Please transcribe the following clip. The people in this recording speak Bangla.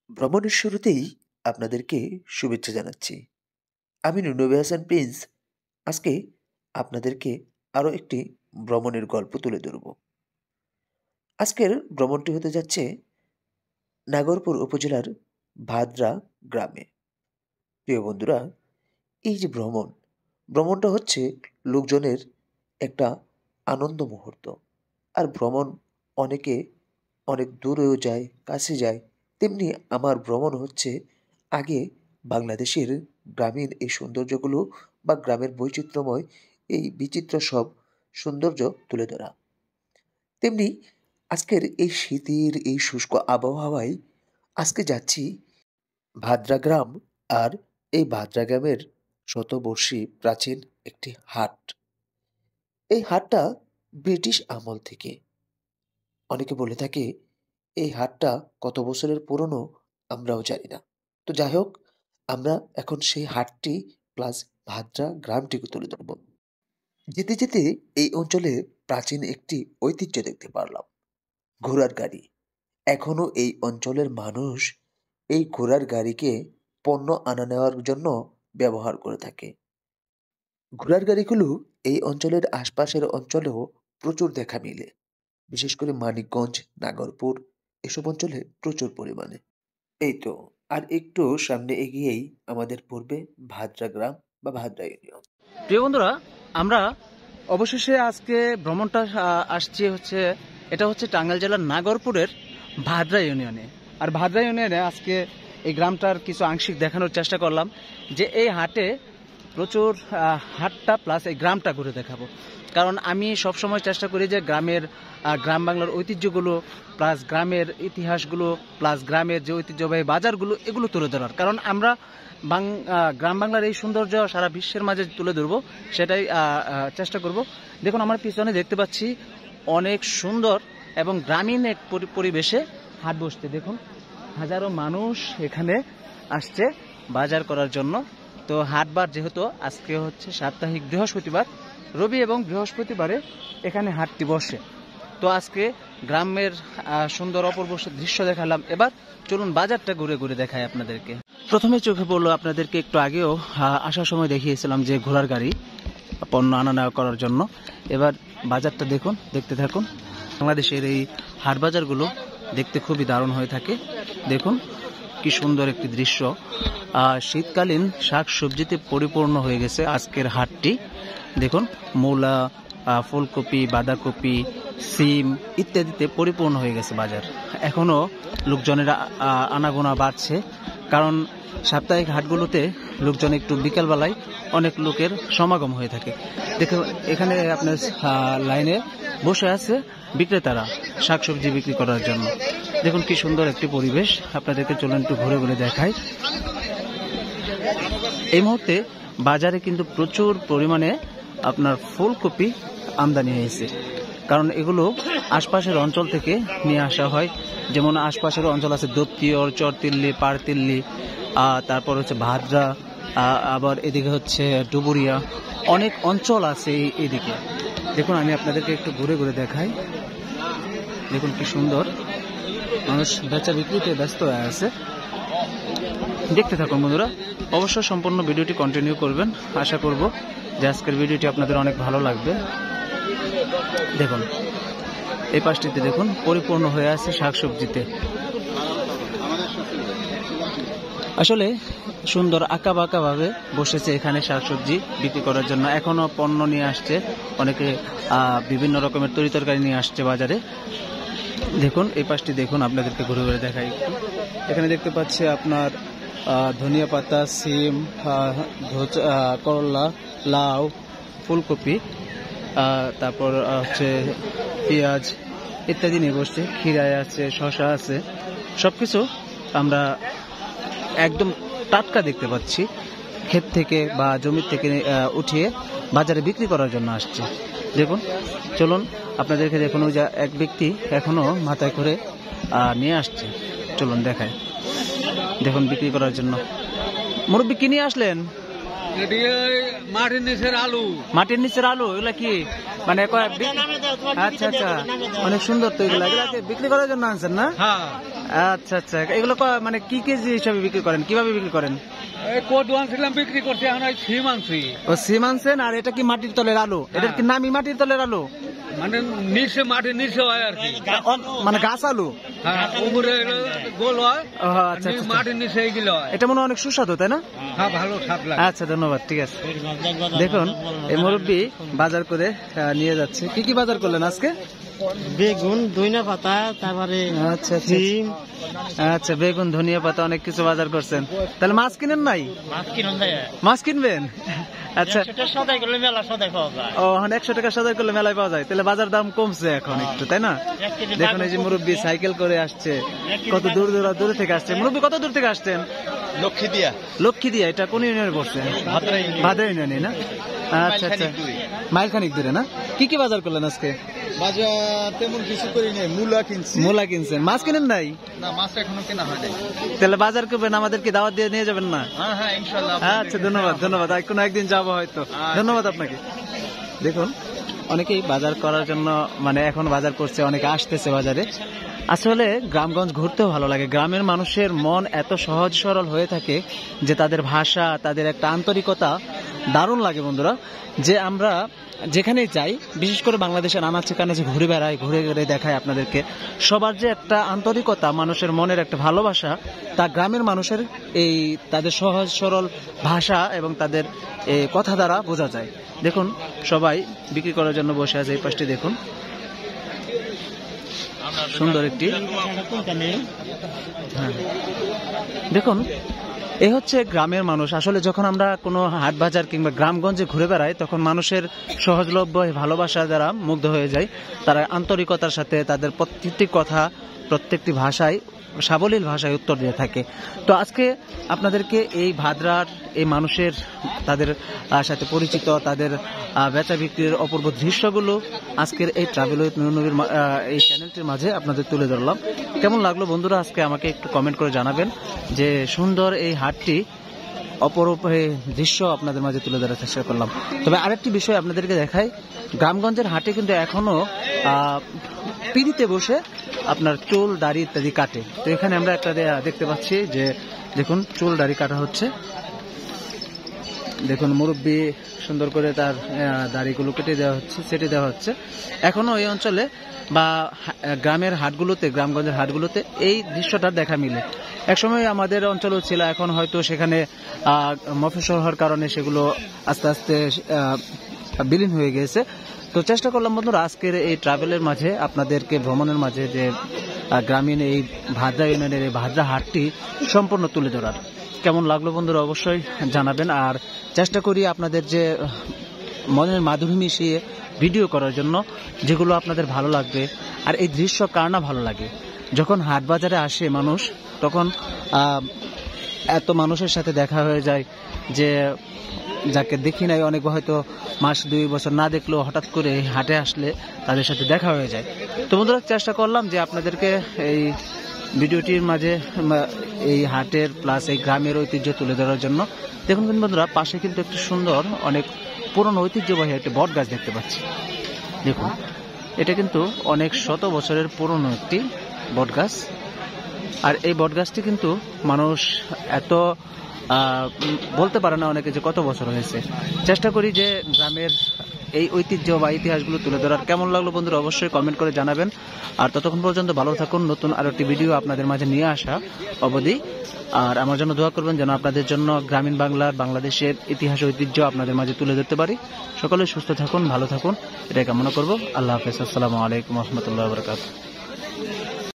ভ্রমণের শুরুতেই আপনাদেরকে শুভেচ্ছা জানাচ্ছি। আমি নুনবী হাসান প্রিন্স। আজকে আপনাদেরকে আরও একটি ভ্রমণের গল্প তুলে ধরব। আজকের ভ্রমণটি হতে যাচ্ছে নাগরপুর উপজেলার ভাদ্রা গ্রামে। প্রিয় বন্ধুরা, এই যে ভ্রমণটা হচ্ছে লোকজনের একটা আনন্দ মুহূর্ত। আর ভ্রমণ অনেকে অনেক দূরেও যায়, কাছে যায়। তেমনি আমার ভ্রমণ হচ্ছে আগে বাংলাদেশের গ্রামীণ এই সৌন্দর্যগুলো বা গ্রামের বৈচিত্র্যময় এই বিচিত্র সব সৌন্দর্য তুলে ধরা। তেমনি আজকের এই শীতের এই শুষ্ক আবহাওয়ায় আজকে যাচ্ছি ভাদ্রা গ্রাম। আর এই ভাদ্রা গ্রামের শতবর্ষী প্রাচীন একটি হাট। এই হাটটা ব্রিটিশ আমল থেকে। অনেকে বলে থাকে এই হাটটা কত বছরের পুরনো আমরাও জানি না। তো যাই হোক, আমরা এখন সেই হাটটি প্লাস ভাদ্রা গ্রামটিকে তুলে ধরব। যেতে যেতে এই অঞ্চলে প্রাচীন একটি ঐতিহ্য দেখতে পারলাম, ঘোড়ার গাড়ি। এখনো এই অঞ্চলের মানুষ এই ঘোড়ার গাড়িকে পণ্য আনা নেওয়ার জন্য ব্যবহার করে থাকে। ঘোড়ার গাড়িগুলো এই অঞ্চলের আশপাশের অঞ্চলেও প্রচুর দেখা মিলে, বিশেষ করে মানিকগঞ্জ, নাগরপুর এসব অঞ্চলে প্রচুর পরিমাণে। এই তো, আর একটু সামনে এগিয়েই আমাদের পড়বে ভাদ্রা গ্রাম বা ভাদ্রা ইউনিয়ন। প্রিয় বন্ধুরা, আমরা অবশেষে আজকে ভ্রমণটা আসছি এটা হচ্ছে টাঙ্গাইল জেলার নাগরপুরের ভাদ্রা ইউনিয়নে। আর ভাদ্রা ইউনিয়নে আজকে এই গ্রামটার কিছু আংশিক দেখানোর চেষ্টা করলাম, যে এই হাটে প্রচুর হাটটা প্লাস এই গ্রামটা ঘুরে দেখাবো। কারণ আমি সবসময় চেষ্টা করি যে গ্রাম বাংলার ঐতিহ্যগুলো প্লাস গ্রামের ইতিহাসগুলো প্লাস গ্রামের যে ঐতিহ্যবাহী বাজারগুলো এগুলো তুলে ধরার। কারণ আমরা গ্রাম বাংলার এই সৌন্দর্য সারা বিশ্বের মাঝে তুলে ধরবো, সেটাই চেষ্টা করব। দেখুন, আমার পিছনে দেখতে পাচ্ছি অনেক সুন্দর এবং গ্রামীণ এক পরিবেশে হাট বসতে। দেখুন, হাজারো মানুষ এখানে আসছে বাজার করার জন্য। তো হাটবার যেহেতু আজকে হচ্ছে সাপ্তাহিক বৃহস্পতিবার, রবি এবং বৃহস্পতিবারে এখানে হাটটি বসে। তো আজকে গ্রামের সুন্দর অপূর্ব দৃশ্য দেখালাম। এবার চলুন বাজারটা ঘুরে ঘুরে দেখাই আপনাদেরকে। প্রথমে চোখে পড়লো, আপনাদেরকে একটু আগেও আসার সময় দেখিয়েছিলাম যে ঘোড়ার গাড়ি পণ্য আনা নেওয়া করার জন্য। এবার বাজারটা দেখুন, দেখতে থাকুন। বাংলাদেশের এই হাট বাজারগুলো দেখতে খুবই দারুণ হয়ে থাকে। দেখুন কি সুন্দর একটি দৃশ্য। শীতকালীন শাক সবজিতে পরিপূর্ণ হয়ে গেছে আজকের হাটটি। দেখুন, মূলা, ফুলকপি, বাঁধাকপি, সিম ইত্যাদিতে পরিপূর্ণ হয়ে গেছে বাজার। এখনও লোকজনের আনাগোনা বাড়ছে, কারণ সাপ্তাহিক হাটগুলোতে লোকজন একটু বিকালবেলায় অনেক লোকের সমাগম হয়ে থাকে। দেখুন, এখানে আপনার লাইনে বসে আছে বিক্রেতারা শাকসবজি বিক্রি করার জন্য। দেখুন কি সুন্দর একটি পরিবেশ। আপনাদেরকে চলুন একটু ঘুরে ঘুরে দেখাই। এই মুহূর্তে বাজারে কিন্তু প্রচুর পরিমাণে আপনার ফুলকপি আমদানি হয়েছে, কারণ এগুলো আশপাশের অঞ্চল থেকে নিয়ে আসা হয়। যেমন আশপাশের অঞ্চল আছে দপ্তিয়র, চরতিল্লি, পারতিল্লি, তারপর হচ্ছে ভাদ্রা, আবার এদিকে হচ্ছে ডুবুরিয়া, অনেক অঞ্চল আছে এইদিকে। দেখুন, আমি আপনাদেরকে একটু ঘুরে ঘুরে দেখাই। দেখুন কি সুন্দর, মানুষ বেচা বিক্রিতে ব্যস্ত হয়ে আছে। দেখতে থাকুন বন্ধুরা, অবশ্যই সম্পূর্ণ ভিডিওটি কন্টিনিউ করবেন। আশা করব যে আজকের ভিডিওটি আপনাদের অনেক ভালো লাগবে। দেখুন, এই পাশটিতে দেখুন পরিপূর্ণ হয়ে আছে শাকসবজিতে। আসলে সুন্দর আঁকা বাঁকা ভাবে বসেছে এখানে শাকসবজি বিক্রি করার জন্য। এখনো পণ্য নিয়ে আসছে অনেকে, বিভিন্ন রকমের তরিতরকারি নিয়ে আসছে বাজারে। দেখুন এই পাশটি দেখুন, আপনাদেরকে ঘুরে ঘুরে দেখাই একটু। এখানে দেখতে পাচ্ছি আপনার ধনিয়া পাতা, সিম, করলা, লাউ, ফুলকপি, তারপর হচ্ছে পেঁয়াজ ইত্যাদি নিয়ে বসছে। খিরায় আছে, শসা আছে, সবকিছু আমরা একদম টাটকা দেখতে পাচ্ছি। ক্ষেত থেকে বা জমি থেকে উঠিয়ে বাজারে বিক্রি করার জন্য আসছে। দেখুন, চলুন আপনাদেরকে দেখুন, ওই যে এক ব্যক্তি এখনো মাথায় করে নিয়ে আসছে। চলুন দেখায়। দেখুন বিক্রি করার জন্য। মুরব্বি কিনে আসলেন? মাটির নিচের আলু। মাটির নিচের আলু, এগুলা কি মানে আচ্ছা আচ্ছা, অনেক সুন্দর তো এগুলো। এগুলো বিক্রি করার জন্য আনছেন না? আচ্ছা আচ্ছা, এগুলো মানে কি কেজি হিসাবে বিক্রি করেন, কিভাবে বিক্রি করেন? কদু আনছিলাম, বিক্রি করছি, এখন সিম আনছি। ও সিম আনছেন। আর এটা কি মাটির তলের আলু? এটার কি নামই মাটির তলের আলু? মানে নিচে মাটির নিচে হয় আর কি, মানে গাছ আলু। উপরে গোল হয়, আচ্ছা মাটির নিচে এইগুলো হয়। এটা মনে হয় অনেক সুস্বাদু, তাই না? হ্যাঁ, ভালো স্বাদ লাগে। আচ্ছা, ধন্যবাদ, ঠিক আছে। দেখুন এই মুরব্বী বাজার করে নিয়ে যাচ্ছে। কি কি বাজার করলেন আজকে? বেগুন, ধনিয়া পাতা, তারপরে আচ্ছা সিম। আচ্ছা, বেগুন, ধনিয়া পাতা, অনেক কিছু বাজার করছেন। তাহলে মাছ কিনেন নাই? মাছ কিনবেন? আচ্ছা, ও 100 টাকা সদাই করলে মেলায় পাওয়া যায়। তাহলে বাজার দাম কমছে এখন একটু, তাই না? দেখুন এই যে মুরব্বী সাইকেল করে আসছে, কত দূর থেকে আসছে। মুরব্বী কত দূর থেকে আসছেন? লক্ষ্মীদিয়া। এটা কোন ইউনিয়নে পড়ছে? ভাদ্রা ইউনিয়নে না? আচ্ছা আচ্ছা, মাইল খানিক দূরে না? কি কি বাজার করলেন আজকে? বাজার তেমন কিছু করি নাই, মূলা কিনছেন। মাছ কিনেন নাই? না, মাছ এখনো কেনা হয় নাই। তাহলে বাজার করবেন, আমাদেরকে দাওয়াত দিয়ে নিয়ে যাবেন না? হ্যাঁ, ইনশাআল্লাহ। আচ্ছা, ধন্যবাদ। কোনো একদিন যাবো হয়তো। ধন্যবাদ আপনাকে। দেখুন অনেকেই বাজার করার জন্য মানে এখন বাজার করছে, অনেকে আসতেছে বাজারে। আসলে গ্রামগঞ্জ ঘুরতেও ভালো লাগে। গ্রামের মানুষের মন এত সহজ সরল হয়ে থাকে যে তাদের ভাষা, তাদের একটা আন্তরিকতা দারুণ লাগে বন্ধুরা। যে আমরা যেখানেই যাই, বিশেষ করে বাংলাদেশের আনাচে কানাচে ঘুরে বেড়াই, ঘুরে ঘুরে দেখাই আপনাদেরকে, সবার যে একটা আন্তরিকতা, মানুষের মনের একটা ভালোবাসা, তা গ্রামের মানুষের এই তাদের সহজ সরল ভাষা এবং তাদের কথা দ্বারা বোঝা যায়। দেখুন সবাই বিক্রি করার জন্য বসে আছে। এই পাশটি দেখুন, সুন্দর একটি। হ্যাঁ, দেখুন এই হচ্ছে গ্রামের মানুষ। আসলে যখন আমরা কোনো হাট বাজার কিংবা গ্রামগঞ্জে ঘুরে বেড়াই, তখন মানুষের সহজলভ্য ভালোবাসা দ্বারা মুগ্ধ হয়ে যায়। তারা আন্তরিকতার সাথে তাদের প্রত্যেকটি কথা, প্রত্যেকটি ভাষায়, সাবলীল ভাষায় উত্তর দিয়ে থাকে। তো আজকে আপনাদেরকে এই ভাদ্রার এই মানুষের, তাদের সাথে পরিচিত, তাদের বেচা বিক্রির অপূর্ব দৃশ্যগুলো আজকের এই ট্রাভেল উইথ নুরনবীর এই চ্যানেলটির মাঝে আপনাদের তুলে ধরলাম। কেমন লাগলো বন্ধুরা আজকে আমাকে একটু কমেন্ট করে জানাবেন। যে সুন্দর এই হাটটি, অপরূপ দৃশ্য আপনাদের মাঝে তুলে ধরার চেষ্টা করলাম। তবে আরেকটি বিষয় আপনাদেরকে দেখাই, গ্রামগঞ্জের হাটে কিন্তু এখনো পিড়িতে বসে আপনার চুল দাড়ি ইত্যাদি কাটে। তো এখানে আমরা একটা দেখতে পাচ্ছি যে দেখুন চুল দাড়ি কাটা হচ্ছে। দেখুন মুরব্বী সুন্দর করে তার দাড়িগুলো কেটে দেওয়া হচ্ছে। এখনো এই অঞ্চলে বা গ্রামের হাটগুলোতে, গ্রামগঞ্জের হাটগুলোতে এই দৃশ্যটা দেখা মিলে। একসময় আমাদের অঞ্চলেও ছিল, এখন হয়তো সেখানে মফস্বল হওয়ার কারণে সেগুলো আস্তে আস্তে বিলীন হয়ে গেছে। তো চেষ্টা করলাম বন্ধুরা আজকের এই ট্রাভেলের মাঝে, আপনাদেরকে ভ্রমণের মাঝে, যে গ্রামীণ এই ভাদ্রা ইউনিয়নের এই ভাদ্রা হাটটি সম্পূর্ণ তুলে ধরার। কেমন লাগলো বন্ধুরা অবশ্যই জানাবেন। আর চেষ্টা করি আপনাদের যে মনের মাধুরী মিশিয়ে ভিডিও করার জন্য, যেগুলো আপনাদের ভালো লাগবে। আর এই দৃশ্য কার না ভালো লাগে? যখন হাট বাজারে আসে মানুষ, তখন এত মানুষের সাথে দেখা হয়ে যায় যে যাকে দেখি নাই অনেক, হয়তো মাস 2 বছর না দেখলেও হঠাৎ করে হাটে আসলে তাদের সাথে দেখা হয়ে যায়। তো বন্ধুরা চেষ্টা করলাম যে আপনাদেরকে এই ভিডিওটির মাঝে এই হাটের প্লাস এই গ্রামের ঐতিহ্য তুলে ধরার জন্য। দেখুন বন্ধুরা পাশে কিন্তু একটি সুন্দর, অনেক পুরনো ঐতিহ্যবাহী একটি বট গাছ দেখতে পাচ্ছি। দেখুন এটা কিন্তু অনেক শত বছরের পুরনো একটি বট গাছ। আর এই বট গাছটি কিন্তু মানুষ এত বলতে পারে না অনেকে যে কত বছর হয়েছে। চেষ্টা করি যে গ্রামের এই ঐতিহ্য বা ইতিহাসগুলো তুলে ধরার। কেমন লাগলো বন্ধুরা অবশ্যই কমেন্ট করে জানাবেন। আর ততক্ষণ পর্যন্ত ভালো থাকুন, নতুন আরো একটি ভিডিও আপনাদের মাঝে নিয়ে আসা অবধি। আর আমার জন্য দোয়া করবেন যেন আপনাদের জন্য গ্রামীণ বাংলার, বাংলাদেশের ইতিহাস ঐতিহ্য আপনাদের মাঝে তুলে ধরতে পারি। সকলে সুস্থ থাকুন, ভালো থাকুন, এটাই কামনা করব। আল্লাহ হাফেজ। আসসালামু আলাইকুম ওয়া রাহমাতুল্লাহি ওয়া বারাকাতুহু।